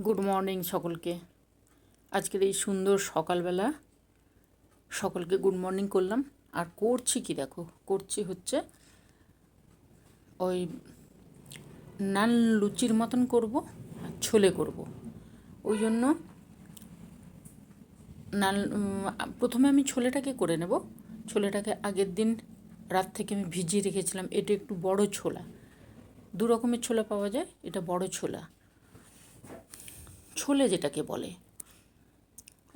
Good morning সকলকে। আজকের এই সুন্দর সকালবেলা সকলকে গুড মর্নিং করলাম। আর করছি কি দেখো, করছি হচ্ছে ওই নান লুচির মতন করব আর ছোলে করব। ওই জন্য নান প্রথমে আমি ছোলেটাকে করে নেব। ছোলেটাকে আগের দিন রাত থেকে আমি ভিজিয়ে রেখেছিলাম। এটা একটু বড় ছোলা, দু রকমের ছোলা পাওয়া যায়। এটা বড় ছোলা, ছোলে যেটাকে বলে,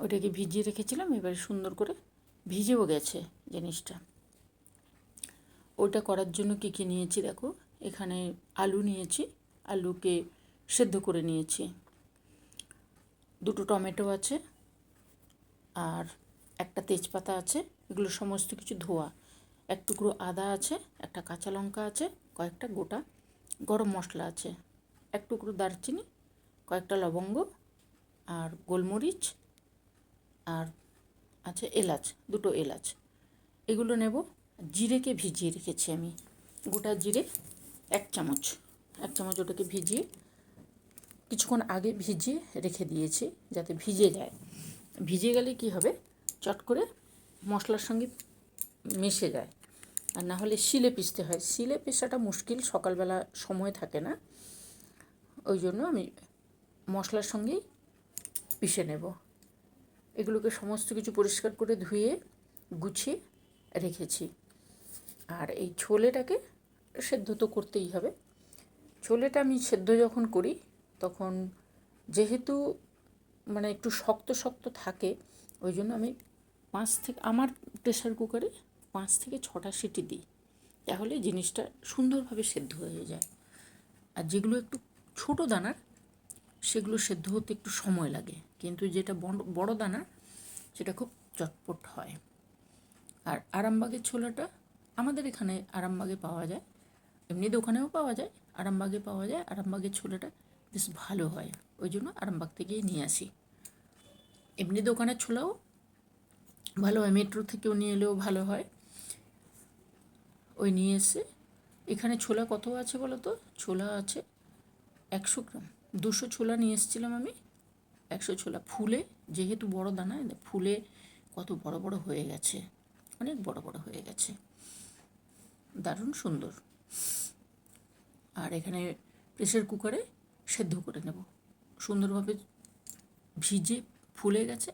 ওইটাকে ভিজিয়ে রেখেছিলাম। এবারে সুন্দর করে ভিজেও গেছে জিনিসটা। ওটা করার জন্য কী কী নিয়েছি দেখো, এখানে আলু নিয়েছি, আলুকে সেদ্ধ করে নিয়েছি, দুটো টমেটো আছে, আর একটা তেজপাতা আছে, এগুলো সমস্ত কিছু ধোয়া, এক টুকরো আদা আছে, একটা কাঁচা লঙ্কা আছে, কয়েকটা গোটা গরম মশলা আছে, এক টুকরো দারচিনি, কয়েকটা লবঙ্গ আর গোলমরিচ, আর আছে এলাচ, দুটো এলাচ, এগুলো নেব। জিরেকে ভিজিয়ে রেখেছি আমি, গোটা জিরে এক চামচ, ওটাকে ভিজিয়ে কিছুক্ষণ আগে ভিজিয়ে রেখে দিয়েছি যাতে ভিজে যায়। ভিজে গেলে কি হবে, চট করে মশলার সঙ্গে মিশে যায়। আর না হলে শিলে পিষতে হয়, শিলে পেষাটা মুশকিল, সকালবেলা সময় থাকে না, ওই জন্য আমি মশলার সঙ্গেই পিষে নেব। এগুলোকে সমস্ত কিছু পরিষ্কার করে ধুয়ে গুছিয়ে রেখেছি। আর এই ছোলেটাকে সেদ্ধ তো করতেই হবে। ছোলেটা আমি সেদ্ধ যখন করি তখন যেহেতু মানে একটু শক্ত শক্ত থাকে, ওই জন্য আমি আমার প্রেশার কুকারে 5 থেকে 6টা সিটি দিই, তাহলে জিনিসটা সুন্দরভাবে সেদ্ধ হয়ে যায়। আর যেগুলো একটু ছোটো দানার সেগুলো সেদ্ধ হতে একটু সময় লাগে, কিন্তু যেটা বড় দানার সেটা খুব চটপট হয়। আর আরামবাগের ছোলাটা আমাদের এখানে আরামবাগে পাওয়া যায়, এমনি দোকানেও পাওয়া যায়, আরামবাগে পাওয়া যায়। আরামবাগের ছোলাটা বেশ ভালো হয়, ওই জন্য আরামবাগ থেকেই নিয়ে আসি। এমনি দোকানের ছোলাও ভালো হয়, মেট্রো থেকেও নিয়ে এলেও ভালো হয়। ওই নিয়ে এসে এখানে ছোলা কত আছে বলো তো, ছোলা আছে 100 গ্রাম। 200 ছোলা নিয়ে এসেছিলাম আমি, 100 ছোলা ফুলে, যেহেতু বড় দানা, ফুলে কত বড় বড় হয়ে গেছে, অনেক বড় বড় হয়ে গেছে, দারুণ সুন্দর। আর এখানে প্রেসার কুকারে সেদ্ধ করে নেব, সুন্দরভাবে ভিজে ফুলে গেছে,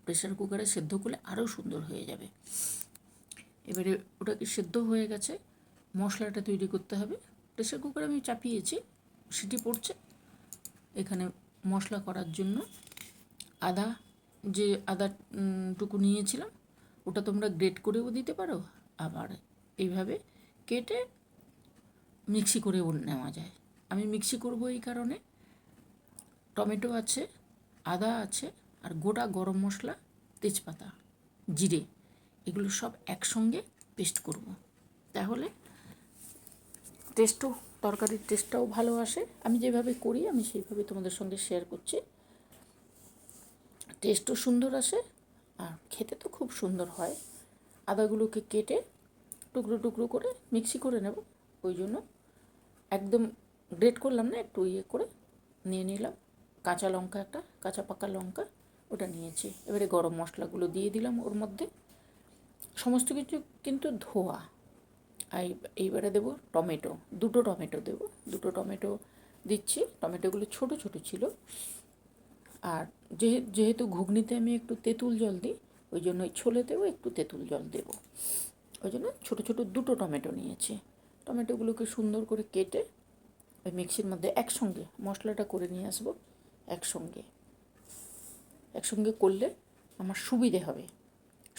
প্রেসার কুকারে সেদ্ধ করলে আরও সুন্দর হয়ে যাবে। এবারে ওটাকে সেদ্ধ হয়ে গেছে, মশলাটা তৈরি করতে হবে। প্রেসার কুকারে আমি চাপিয়েছি, সিটি পড়ছে। এখানে মশলা করার জন্য আদা টুকু নিয়েছিলাম, ওটা তোমরা গ্রেট করেও দিতে পারো, আবার এইভাবে কেটে মিক্সি করেও নেওয়া যায়। আমি মিক্সি করব এই কারণে, টমেটো আছে, আদা আছে, আর গোটা গরম মশলা, তেজপাতা, জিরে, এগুলো সব একসঙ্গে পেস্ট করব, তাহলে তরকারির টেস্টটাও ভালো আসে। আমি যেভাবে করি আমি সেইভাবে তোমাদের সঙ্গে শেয়ার করছি। টেস্টও সুন্দর আসে আর খেতে তো খুব সুন্দর হয়। আদাগুলোকে কেটে টুকরো টুকরো করে মিক্সি করে নেব, ওই জন্য একদম গ্রেট করলাম না, একটু করে নিয়ে নিলাম। কাঁচা লঙ্কা, একটা কাঁচা পাকা লঙ্কা, ওটা নিয়েছি। এবারে গরম মশলাগুলো দিয়ে দিলাম ওর মধ্যে, সমস্ত কিছু কিন্তু ধোয়া। এইবারে দেবো টমেটো, দুটো টমেটো দিচ্ছি। টমেটোগুলো ছোট ছোট ছিল, আর যেহেতু ঘুগনিতে আমি একটু তেঁতুল জল দিই, ওই জন্য ওই ছোলেতেও একটু তেঁতুল জল দেবো, ওই জন্য ছোটো ছোটো দুটো টমেটো নিয়েছি। টমেটোগুলোকে সুন্দর করে কেটে ওই মিক্সির মধ্যে একসঙ্গে মশলাটা করে নিয়ে আসবো। একসঙ্গে করলে আমার সুবিধে হবে।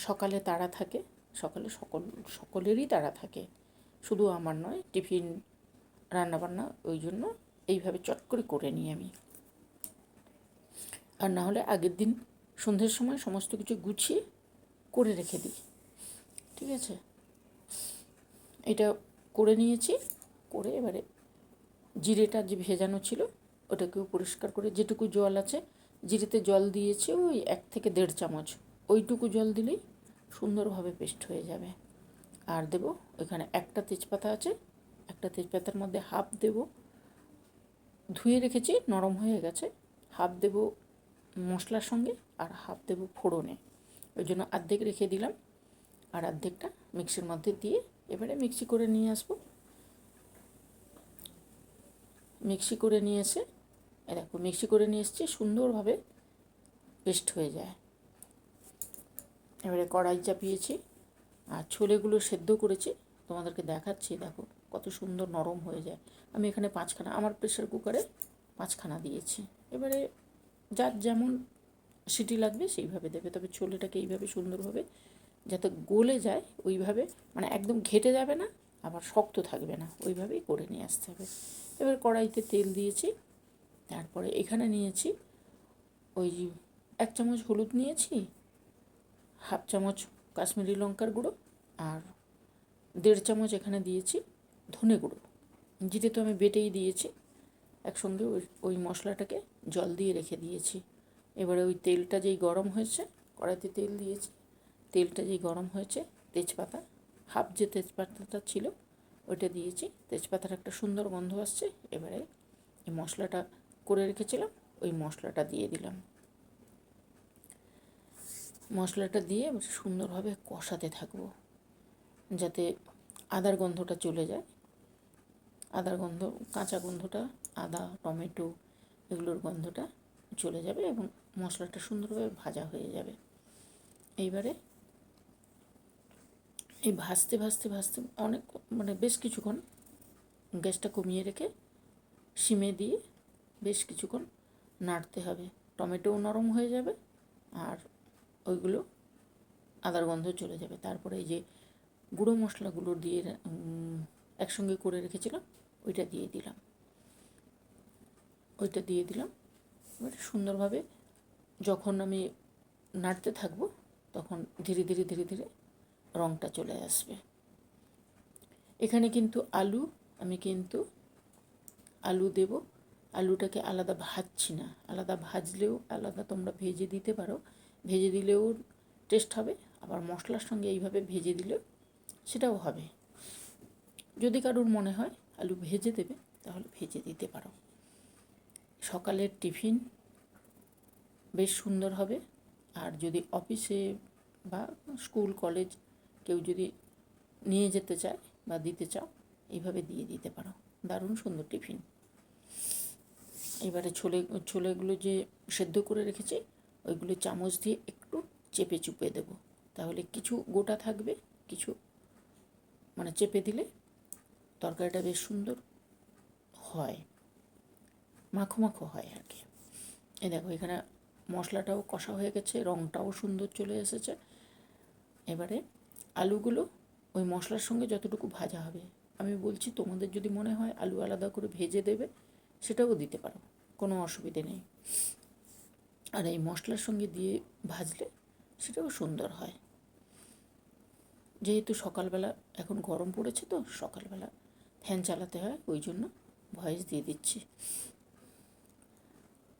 সকালে তাড়া থাকে, সকালে সকলেরই তাড়া থাকে, শুধু আমার নয়, টিফিন রান্নাবান্না, ওই জন্য এইভাবে চট করে নিই আমি। আর না হলে আগের দিন সন্ধ্যের সময় সমস্ত কিছু গুছিয়ে করে রেখে দিই, ঠিক আছে। এটা করে নিয়েছি, করে এবারে জিরেটা যে ভেজানো ছিল ওটাকেও পরিষ্কার করে, যেটুকু জল আছে, জিরেতে জল দিয়েছি ওই 1 থেকে 1.5 চামচ, ওইটুকু জল দিলেই সুন্দরভাবে পেস্ট হয়ে যাবে। আর দেবো এখানে একটা তেজপাতা আছে, একটা তেজপাতার মধ্যে হাফ দেবো, ধুয়ে রেখেছি, নরম হয়ে গেছে, হাফ দেবো মশলার সঙ্গে আর হাফ দেবো ফোড়নে। ওই জন্য অর্ধেক রেখে দিলাম আর অর্ধেকটা মিক্সির মধ্যে দিয়ে এবারে মিক্সি করে নিয়ে আসবো। মিক্সি করে নিয়ে এসে দেখো মিক্সি করে নিয়ে এসেছি, সুন্দরভাবে পেস্ট হয়ে যায়। এবারে কড়াই চাপিয়েছি আর ছোলেগুলো সেদ্ধ করেছি, তোমাদেরকে দেখাচ্ছি। দেখো কত সুন্দর নরম হয়ে যায়। আমি এখানে 5খানা, আমার প্রেশার কুকারে 5খানা দিয়েছি। এবারে যার যেমন সিটি লাগবে সেইভাবে দেবে, তবে ছোলেটাকে এইভাবে সুন্দরভাবে যাতে গলে যায় ওইভাবে, মানে একদম ঘেটে যাবে না আবার শক্ত থাকবে না, ওইভাবেই করে নিয়ে আসতে হবে। এবার কড়াইতে তেল দিয়েছি, তারপরে এখানে নিয়েছি ওই 1 চামচ হলুদ নিয়েছি, হাফ চামচ কাশ্মীরি লঙ্কার গুঁড়ো আর 1.5 চামচ এখানে দিয়েছি ধনে গুঁড়ো। জিরে তো আমি বেটেই দিয়েছি, একসঙ্গে ওই মশলাটাকে জল দিয়ে রেখে দিয়েছি। এবারে ওই তেলটা যেই গরম হয়েছে, কড়াইতে তেল দিয়েছি, তেলটা যেই গরম হয়েছে তেজপাতা, হাফ যে তেজপাতাটা ছিল ওইটা দিয়েছি। তেজপাতার একটা সুন্দর গন্ধ আসছে। এবারে এই মশলাটা করে রেখেছিলাম ওই মশলাটা দিয়ে দিলাম। মশলাটা দিয়ে সুন্দরভাবে কষাতে থাকবো যাতে আদার গন্ধটা চলে যায়। আদার গন্ধ, কাঁচা গন্ধটা, আদা টমেটো এগুলোর গন্ধটা চলে যাবে এবং মশলাটা সুন্দরভাবে ভাজা হয়ে যাবে। এইবারে এই ভাজতে ভাজতে ভাজতে অনেক, মানে বেশ কিছুক্ষণ গ্যাসটা কমিয়ে রেখে সিমে দিয়ে বেশ কিছুক্ষণ নাড়তে হবে। টমেটোও নরম হয়ে যাবে আর ওইগুলো আদার গন্ধ চলে যাবে। তারপরে এই যে গুঁড়ো মশলাগুলো দিয়ে একসঙ্গে করে রেখেছিলাম ওইটা দিয়ে দিলাম। এবার সুন্দরভাবে যখন আমি নাড়তে থাকবো তখন ধীরে ধীরে ধীরে ধীরে রঙটা চলে আসবে। এখানে কিন্তু আমি কিন্তু আলু দেব। আলুটাকে আলাদা ভাজছি না, আলাদা ভাজলেও আলাদা তোমরা ভেজে দিতে পারো, ভেজে দিলেও টেস্ট হবে, আবার মশলার সঙ্গে এইভাবে ভেজে দিলেও সেটাও হবে। যদি কারোর মনে হয় আলু ভেজে দেবে তাহলে ভেজে দিতে পারো। সকালের টিফিন বেশ সুন্দর হবে। আর যদি অফিসে বা স্কুল কলেজ কেউ যদি নিয়ে যেতে চায় বা দিতে চাও এইভাবে দিয়ে দিতে পারো, দারুণ সুন্দর টিফিন। এবারে ছোলেগুলো যে সেদ্ধ করে রেখেছি ওইগুলো চামচ দিয়ে একটু চেপে চুপে দেবো, তাহলে কিছু গোটা থাকবে, কিছু মানে চেপে দিলে তরকারিটা বেশ সুন্দর হয়, মাখো মাখো হয় আর কি। এই দেখো এখানে মশলাটাও কষা হয়ে গেছে, রঙটাও সুন্দর চলে এসেছে। এবারে আলুগুলো ওই মশলার সঙ্গে যতটুকু ভাজা হবে, আমি বলছি তোমাদের যদি মনে হয় আলু আলাদা করে ভেজে দেবে সেটাও দিতে পারো, কোনো অসুবিধে নেই। আর এই মশলার সঙ্গে দিয়ে ভাজলে সেটাও সুন্দর হয়। যেহেতু সকালবেলা এখন গরম পড়েছে তো সকালবেলা ফ্যান চালাতে হয়, ওই জন্য ভয়েস দিয়ে দিচ্ছি।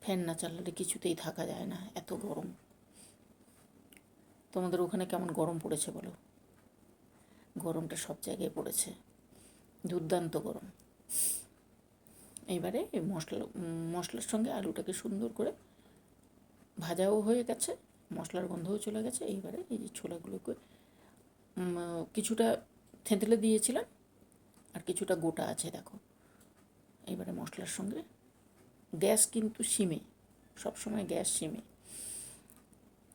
ফ্যান না চালালে কিছুতেই থাকা যায় না, এত গরম। তোমাদের ওখানে কেমন গরম পড়েছে বলো? গরমটা সব জায়গায় পড়েছে, দুর্দান্ত গরম। এইবারে এই মশলার সঙ্গে আলুটাকে সুন্দর করে ভাজাও হয়ে গেছে, মশলার গন্ধও চলে গেছে। এইবারে এই যে ছোলাগুলোকে কিছুটা থেঁতলে দিয়েছিলাম আর কিছুটা গোটা আছে দেখো। এবারে মশলার সঙ্গে গ্যাস কিন্তু সিমে, সবসময় গ্যাস সিমে।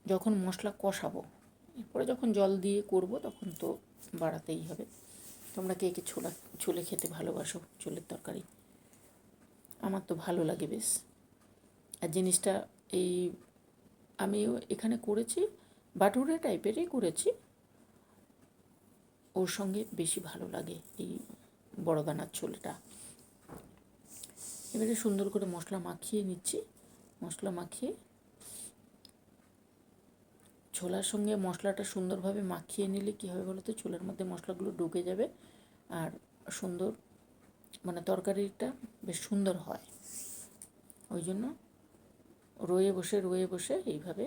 যখন মশলা কষাবো, এরপরে যখন জল দিয়ে করব তখন তো বাড়াতেই হবে। তোমরা কে কে ছোলে খেতে ভালোবাসো? ছোলের তরকারি আমার তো ভালো লাগে বেশ। আর জিনিসটা এই আমিও এখানে করেছি, বাটুরে টাইপেরই করেছি, ওর সঙ্গে বেশি ভালো লাগে এই বড় দানার ছোলেটা। এবারে সুন্দর করে মশলা মাখিয়ে নিচ্ছি। মশলা মাখিয়ে ছোলার সঙ্গে মশলাটা সুন্দরভাবে মাখিয়ে নিলে কী হবে বলো তো, ছোলার মধ্যে মশলাগুলো ঢুকে যাবে আর সুন্দর, মানে তরকারিটা বেশ সুন্দর হয়। ওই জন্য রয়ে বসে এইভাবে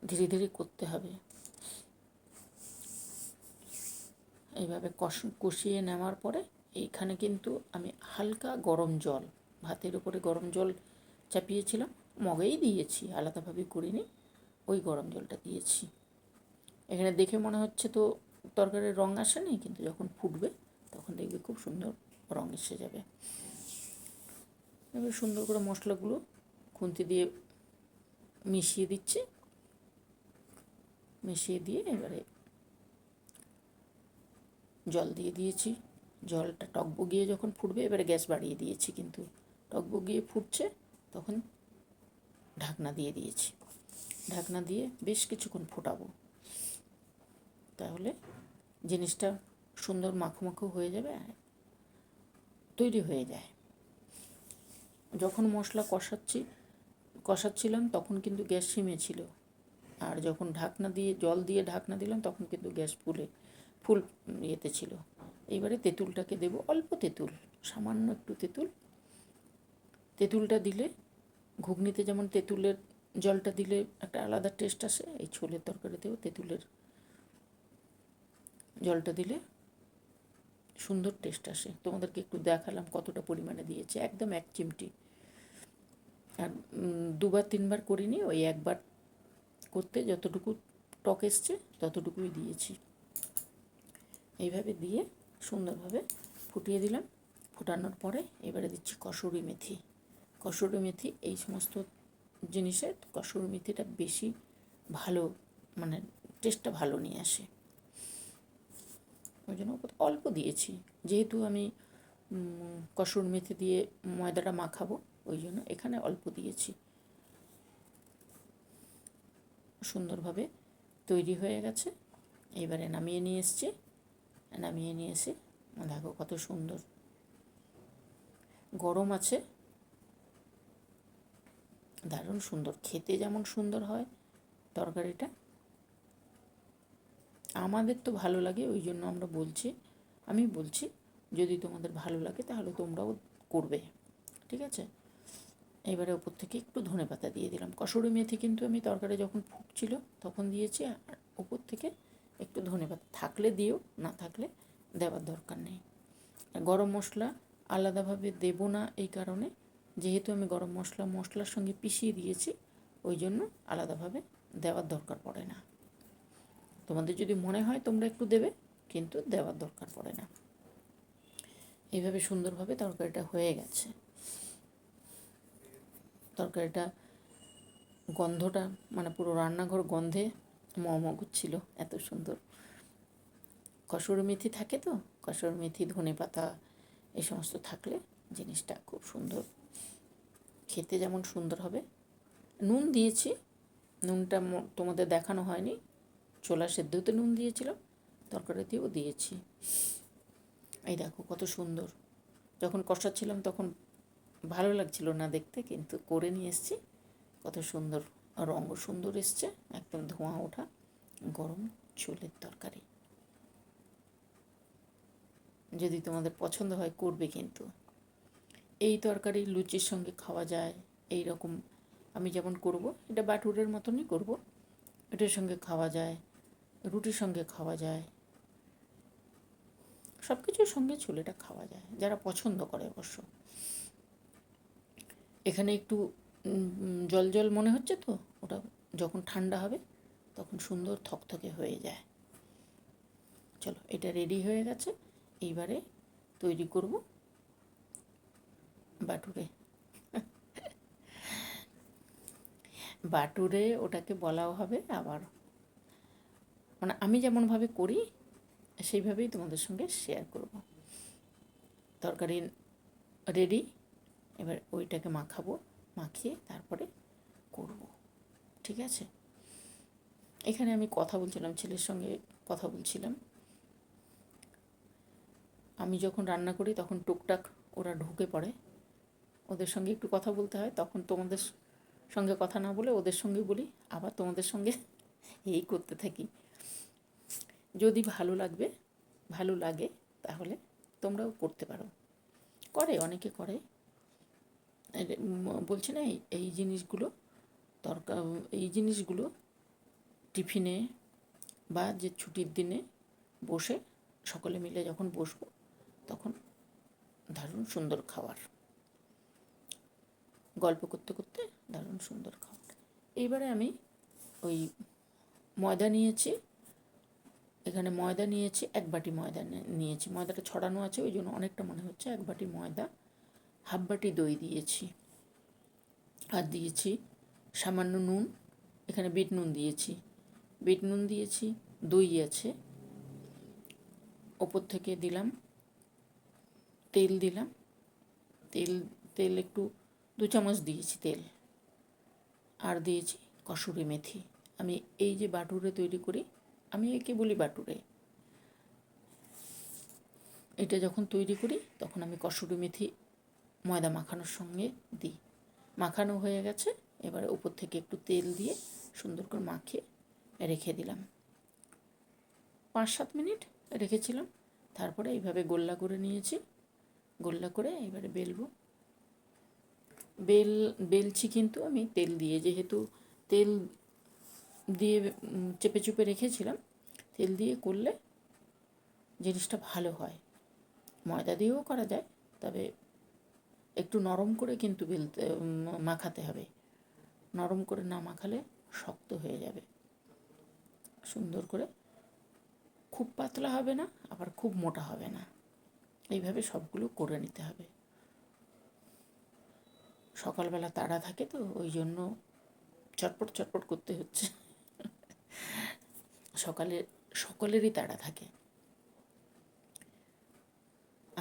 ধীরে ধীরে করতে হবে। এইভাবে কষিয়ে নেওয়ার পরে এইখানে কিন্তু আমি হালকা গরম জল, ভাতের উপরে গরম জল চাপিয়েছিলাম, মগেই দিয়েছি, আলাদাভাবে করিনি, ওই গরম জলটা দিয়েছি। এখানে দেখে মনে হচ্ছে তো তরকারির রঙ আসেনি, কিন্তু যখন ফুটবে তখন দেখবে খুব সুন্দর রঙ এসে যাবে। এবার সুন্দর করে মশলাগুলো খুন্তি দিয়ে মিশিয়ে দিচ্ছি, মিশিয়ে দিয়ে এবারে জল দিয়ে দিয়েছি। জলটা টকবগিয়ে যখন ফুটবে, এবারে গ্যাস বাড়িয়ে দিয়েছি, কিন্তু টকবগিয়ে ফুটছে তখন ঢাকনা দিয়ে দিয়েছি। ঢাকনা দিয়ে বেশ কিছুক্ষণ ফোটাবো, তাহলে জিনিসটা সুন্দর মাখো মাখো হয়ে যাবে, তৈরি হয়ে যায়। যখন মশলা কষাচ্ছিলাম তখন কিন্তু গ্যাস সিমে ছিল, আর যখন ঢাকনা দিয়ে জল দিয়ে ঢাকনা দিলাম তখন কিন্তু গ্যাস ফুল ইয়েতে ছিল। এইবারে তেঁতুলটাকে দেবো, অল্প তেঁতুল, সামান্য একটু তেঁতুলটা দিলে ঘুগনিতে যেমন তেঁতুলের জলটা দিলে একটা আলাদা টেস্ট আসে, এই ছোলের তরকারিতেও তেঁতুলের জলটা দিলে সুন্দর টেস্ট আসে। তোমাদেরকে একটু দেখালাম কতটা পরিমাণে দিয়েছে, একদম 1 চিমটি। আর 2বার 3বার করিনি, ওই একবার করতে যতটুকু টক এসছে ততটুকুই দিয়েছি। এইভাবে দিয়ে সুন্দরভাবে ফুটিয়ে দিলাম। ফোটানোর পরে এবারে দিচ্ছি কসুরি মেথি। কসুরি মেথি এই সমস্ত জিনিসে কসুরি মেথিটা বেশি ভালো, মানে টেস্টটা ভালো নিয়ে আসে, ওই জন্য অল্প দিয়েছি। যেহেতু আমি কসুরি মেথি দিয়ে ময়দাটা মাখাবো, ওই জন্য এখানে অল্প দিয়েছি। সুন্দরভাবে তৈরি হয়ে গেছে। এবারে নামিয়ে নিয়ে এসে দেখো কত সুন্দর গরম আছে, দারুণ সুন্দর খেতে, যেমন সুন্দর হয় তরকারিটা। আমাদের তো ভালো লাগে, ওই জন্য আমি বলছি যদি তোমাদের ভালো লাগে তাহলে তোমরাও করবে, ঠিক আছে। এবারে ওপর থেকে একটু ধনেপাতা দিয়ে দিলাম। কসুরি মেথি কিন্তু আমি তরকারি যখন ফুটছিল তখন দিয়েছি, আর ওপর থেকে একটু ধনেপাতা থাকলে দিও, না থাকলে দেওয়ার দরকার নেই। গরম মশলা আলাদাভাবে দেব না, এই কারণে যেহেতু আমি গরম মশলার সঙ্গে পিষিয়ে দিয়েছি, ওই জন্য আলাদাভাবে দেওয়ার দরকার পড়ে না। তোমাদের যদি মনে হয় তোমরা একটু দেবে, কিন্তু দেওয়ার দরকার পড়ে না। এইভাবে সুন্দরভাবে তরকারিটা হয়ে গেছে। তরকারিটা গন্ধটা মানে পুরো রান্নাঘর গন্ধে ম করছিল, এত সুন্দর। কসুরি মেথি থাকে তো, কসুরি মেথি ধনেপাতা এই সমস্ত থাকলে জিনিসটা খুব সুন্দর, খেতে যেমন সুন্দর হবে। নুন দিয়েছি, নুনটা তোমাদের দেখানো হয়নি, ছোলা সেদ্ধতে নুন দিয়েছিলাম, তরকারিতেও দিয়েছি। এই দেখো কত সুন্দর, যখন কষাচ্ছিলাম তখন ভালো লাগছিল না দেখতে, কিন্তু করে নিয়ে এসেছি, কত সুন্দর রঙও সুন্দর এসছে, একদম ধোঁয়া ওঠা গরম ছোলের তরকারি। যদি তোমাদের পছন্দ হয় করবে, কিন্তু এই তরকারি লুচির সঙ্গে খাওয়া যায়। এই রকম আমি যেমন করব, এটা বাটুরের মতনই করব, এটার সঙ্গে খাওয়া যায়, রুটির সঙ্গে খাওয়া যায়, সব কিছুর সঙ্গে ছোলেটা খাওয়া যায়, যারা পছন্দ করে অবশ্য। এখানে একটু জল জল মনে হচ্ছে তো, ওটা যখন ঠান্ডা হবে তখন সুন্দর থকথকে হয়ে যায়। চলো, এটা রেডি হয়ে গেছে। এইবারে তৈরি করব বাটুরে ওটাকে বলাও হবে আবার, মানে আমি যেমনভাবে করি সেইভাবেই তোমাদের সঙ্গে শেয়ার করব। তরকারি রেডি, এবার ওইটাকে মাখিয়ে তারপরে করব, ঠিক আছে। এখানে আমি কথা বলছিলাম, ছেলের সঙ্গে কথা বলছিলাম। আমি যখন রান্না করি তখন টুকটাক ওরা ঢুকে পড়ে, ওদের সঙ্গে একটু কথা বলতে হয়, তখন তোমাদের সঙ্গে কথা না বলে ওদের সঙ্গে বলি, আবার তোমাদের সঙ্গে এই করতে থাকি। যদি ভালো লাগে তাহলে তোমরাও করতে পারো, অনেকে করে। বলছি না, এই জিনিসগুলো টিফিনে বা যে ছুটির দিনে বসে সকলে মিলে যখন বসবো তখন দারুণ সুন্দর খাবার, গল্প করতে করতে দারুণ সুন্দর খাবার। এইবারে আমি ওই ময়দা নিয়েছি, এখানে ময়দা নিয়েছি, 1 বাটি ময়দা নিয়েছি। ময়দাটা ছড়ানো আছে ওই জন্য অনেকটা মনে হচ্ছে। 1 বাটি ময়দা, 1/2 বাটি দই দিয়েছি, আর দিয়েছি সামান্য নুন, এখানে বিট নুন দিয়েছি, দই আছে, ওপর থেকে দিলাম তেল, তেল একটু 2 চামচ দিয়েছি তেল, আর দিয়েছি কসুরি মেথি। আমি এই যে বাটুরে তৈরি করি, আমি একে বলি বাটুরে, এটা যখন তৈরি করি তখন আমি কসুরি মেথি ময়দা মাখানোর সঙ্গে দিই। মাখানো হয়ে গেছে, এবারে উপর থেকে একটু তেল দিয়ে সুন্দর করে মাখিয়ে রেখে দিলাম। 5-7 মিনিট রেখেছিলাম। তারপরে এইভাবে গোল্লা করে নিয়েছি, গোল্লা করে এবারে বেলছি কিন্তু আমি তেল দিয়ে, যেহেতু তেল দিয়ে চেপে চুপে রেখেছিলাম, তেল দিয়ে করলে জিনিসটা ভালো হয়। ময়দা দিয়েও করা যায়, তবে একটু নরম করে কিন্তু মাখাতে হবে। নরম করে না মাখালে শক্ত হয়ে যাবে। সুন্দর করে, খুব পাতলা হবে না আবার খুব মোটা হবে না, এইভাবে সবগুলো করে নিতে হবে। সকালবেলা তাড়া থাকে তো ওই জন্য চটপট করতে হচ্ছে। সকলেরই তাড়া থাকে।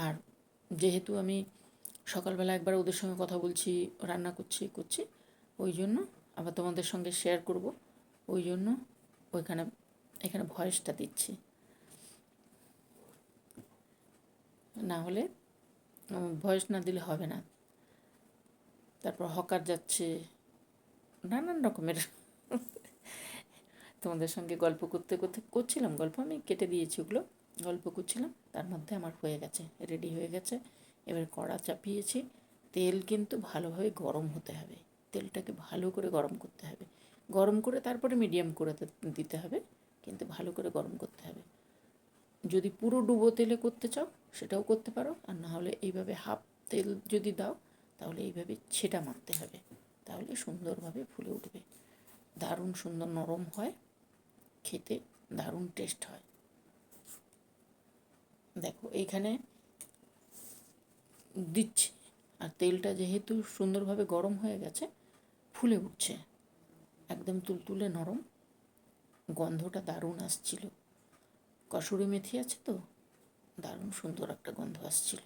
আর যেহেতু আমি সকালবেলা একবার ওদের সঙ্গে কথা বলছি, রান্না করছি, ওই জন্য আবার তোমাদের সঙ্গে শেয়ার করব, ওই জন্য এখানে ভয়েসটা দিচ্ছি, না হলে ভয়েস না দিলে হবে না। তারপর হকার যাচ্ছে, নানান রকমের। তোমাদের সঙ্গে গল্প করতে করছিলাম, গল্প আমি কেটে দিয়েছি, ওগুলো গল্প করছিলাম, তার মধ্যে আমার হয়ে গেছে, রেডি হয়ে গেছে। এবার কড়া চাপিয়েছি, তেল কিন্তু ভালোভাবে গরম হতে হবে, তেলটাকে ভালো করে গরম করতে হবে, গরম করে তারপরে মিডিয়াম করে দিতে হবে, কিন্তু ভালো করে গরম করতে হবে। যদি পুরো ডুবো তেলে করতে চাও সেটাও করতে পারো, আর না হলে এইভাবে হাফ তেল যদি দাও তাহলে এইভাবে ছেটা মারতে হবে, তাহলে সুন্দরভাবে ফুলে উঠবে, দারুণ সুন্দর নরম হয়, খেতে দারুণ টেস্ট হয়। দেখো এইখানে দিচ্ছি, আর তেলটা যেহেতু সুন্দরভাবে গরম হয়ে গেছে, ফুলে উঠছে, একদম তুলতুলে নরম, গন্ধটা দারুণ আসছিল। কসুরি মেথি আছে তো, দারুণ সুন্দর একটা গন্ধ আসছিল।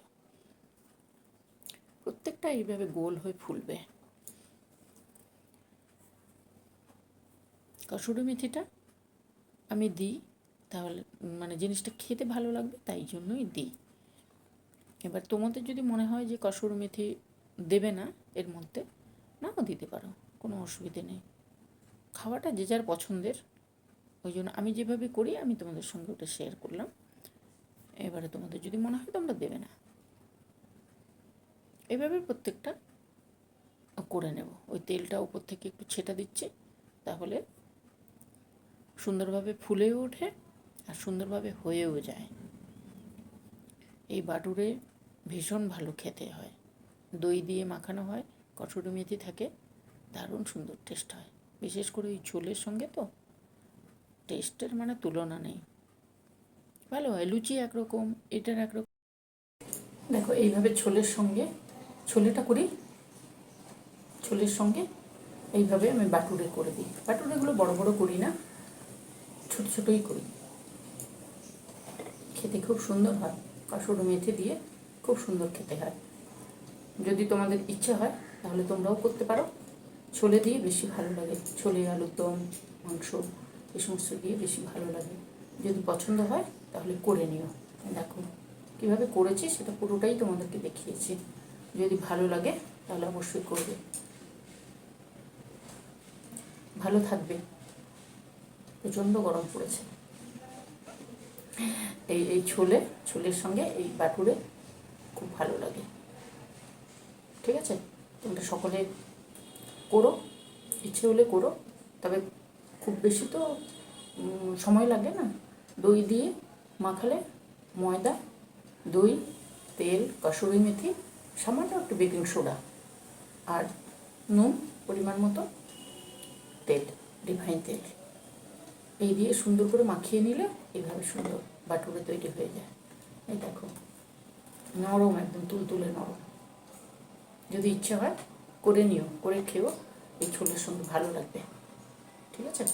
প্রত্যেকটা এইভাবে গোল হয়ে ফুলবে। কসুরি মেথিটা আমি দিই, তাহলে মানে জিনিসটা খেতে ভালো লাগবে, তাই জন্যই দিই। এবার তোমাদের যদি মনে হয় যে কসুরি মেথি দেবে না এর মধ্যে, নাও দিতে পারো, কোনো অসুবিধে নেই। খাওয়াটা যে যার পছন্দের, ওই জন্য আমি যেভাবে করি আমি তোমাদের সঙ্গে ওটা শেয়ার করলাম। এবারে তোমাদের যদি মনে হয় তোমরা দেবে না, এভাবে প্রত্যেকটা করে নেব। ওই তেলটা উপর থেকে একটু ছেটা দিচ্ছি, তাহলে সুন্দরভাবে ফুলেও ওঠে আর সুন্দরভাবে হয়েও যায়। এই বাটুরে ভীষণ ভালো খেতে হয়, দই দিয়ে মাখানো হয়, কসুরি মেথি থাকে, দারুণ সুন্দর টেস্ট হয়। বিশেষ করে ওই ঝোলের সঙ্গে তো টেস্টের মানে তুলনা নেই, ভালো হয়। লুচি একরকম, এটার একরকম। দেখো এইভাবে ছোলেটা করি, ছোলের সঙ্গে এইভাবে আমি বাটুরে করে দিই। বাটুরেগুলো বড় বড় করি না, ছোট ছোটোই করি, খেতে খুব সুন্দর হয়। কসুরি মেথি দিয়ে খুব সুন্দর খেতে হয়। যদি তোমাদের ইচ্ছে হয় তাহলে তোমরাও করতে পারো, ছোলে দিয়ে বেশি ভালো লাগে, ছোলে, আলুর দম, মাংস, এই সমস্ত দিয়ে বেশি ভালো লাগে। যদি পছন্দ হয় তাহলে করে নিও। দেখো কীভাবে করেছি সেটা পুরোটাই তোমাদেরকে দেখিয়েছি। যদি ভালো লাগে তাহলে অবশ্যই করবে। ভালো থাকবে, প্রচণ্ড গরম পড়েছে। এই ছোলের সঙ্গে এই বাটুরে খুব ভালো লাগে। ঠিক আছে, তোমরা সকলে করো, ইচ্ছে হলে করো, তবে খুব বেশি তো সময় লাগে না। দই দিয়ে মাখালে, ময়দা, দই, তেল, কসুরি মেথি, সামান্য একটু বেকিং সোডা আর নুন, পরিমাণ মতো তেল, রিফাইন তেল। এই দিয়ে সুন্দর করে মাখিয়ে নিলে এইভাবে সুন্দর বাটুরে তৈরি হয়ে যায়। এই দেখো নরম, একদম তুলতুলে নরম। যদি ইচ্ছা হয় করে নিও, করে খেও, এই ছোলের সঙ্গে ভালো লাগবে। ঠিক আছে।